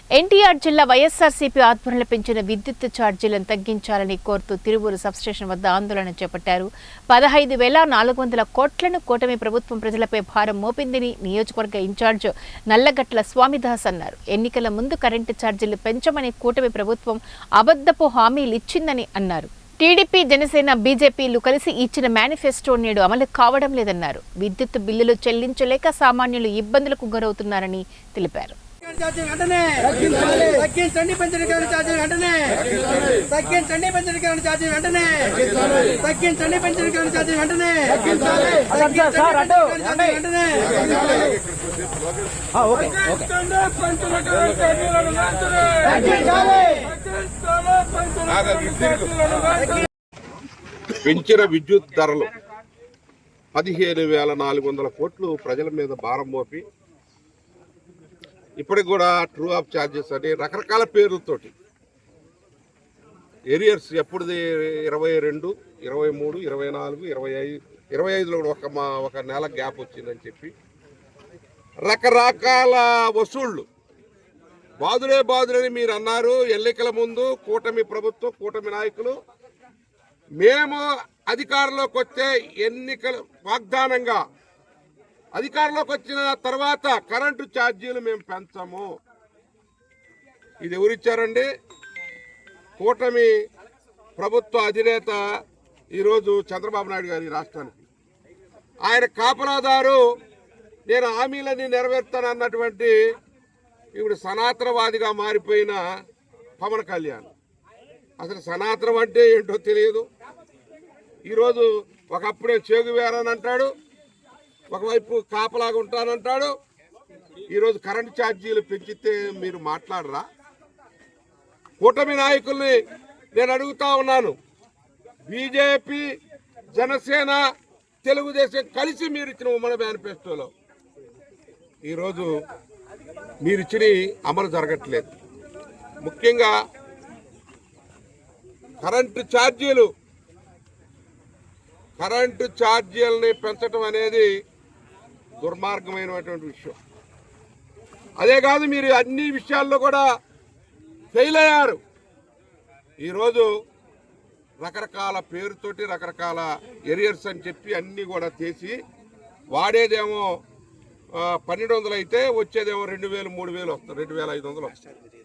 ఎన్టీఆర్ జిల్లా వైఎస్ఆర్సీపీ ఆధ్వర్యంలో పెంచిన విద్యుత్ ఛార్జీలను తగ్గించాలని కోరుతూ తిరువూరు సబ్స్టేషన్ వద్ద ఆందోళన చేపట్టారు. 15,400 కోట్లను కూటమి ప్రభుత్వం ప్రజలపై భారం మోపిందని నియోజకవర్గ ఇన్ఛార్జ్ నల్లగట్ల స్వామిదాస్ అన్నారు. ఎన్నికల ముందు కరెంటు ఛార్జీలు పెంచమని కూటమి ప్రభుత్వం అబద్ధపు హామీలు ఇచ్చిందని అన్నారు. టీడీపీ, జనసేన, బీజేపీలు కలిసి ఇచ్చిన మేనిఫెస్టో నేడు అమలు కావడం లేదన్నారు. విద్యుత్ బిల్లులు చెల్లించలేక సామాన్యులు ఇబ్బందులకు గురవుతున్నారని తెలిపారు. తగ్గించండి పెంచిన ఛార్జీలు వెంటనే తగ్గించండి పెంచిన ఛార్జీలు వెంటనే తగ్గించండి పెంచిన ఛార్జీలు వెంటనే వెంటనే పెంచిన విద్యుత్ ధరలు 15,400 కోట్లు ప్రజల మీద భారం మోపి ఇప్పటికి కూడా ట్రూ ఆఫ్ ఛార్జెస్ అని రకరకాల పేర్లతోటి ఏరియర్స్ ఎప్పుడుది 22, 23, 24, 25లో ఒక నెల గ్యాప్ వచ్చిందని చెప్పి రకరకాల వసూళ్లు బాదులని మీరు అన్నారు. ఎన్నికల ముందు కూటమి ప్రభుత్వం, కూటమి నాయకులు మేము అధికారంలోకి వస్తే ఎన్నికల వాగ్దానంగా అధికారంలోకి వచ్చిన తర్వాత కరెంటు ఛార్జీలు మేము పెంచము. ఇది ఎవరిచ్చారండి? కూటమి ప్రభుత్వ అధినేత ఈరోజు చంద్రబాబు నాయుడు గారి రాష్ట్రానికి ఆయన కాపలాదారు. నేను హామీలన్నీ నెరవేర్తానన్నటువంటి ఇప్పుడు సనాతనవాదిగా మారిపోయిన పవన్ కళ్యాణ్ అసలు సనాతనం అంటే ఏంటో తెలియదు. ఈరోజు ఒకప్పుడే చేగువేరని అంటాడు, ఒకవైపు కాపలాగా ఉంటానంటాడు. ఈరోజు కరెంటు ఛార్జీలు పెంచితే మీరు మాట్లాడరా? కూటమి నాయకుల్ని నేను అడుగుతా ఉన్నాను. బీజేపీ, జనసేన, తెలుగుదేశం కలిసి మీరు ఇచ్చిన ఉమ్మడి మేనిఫెస్టోలో ఈరోజు మీరిచ్చిన అమలు జరగట్లేదు. ముఖ్యంగా కరెంటు ఛార్జీలని పెంచడం అనేది దుర్మార్గమైనటువంటి విషయం. అదే కాదు, మీరు అన్ని విషయాల్లో కూడా ఫెయిల్ అయ్యారు. ఈరోజు రకరకాల పేరుతోటి రకరకాల ఏరియర్స్ అని చెప్పి అన్నీ కూడా చేసి వాడేదేమో 1,200 అయితే వచ్చేదేమో 2,000, 3,000 వస్తుంది, 2,500 వస్తుంది.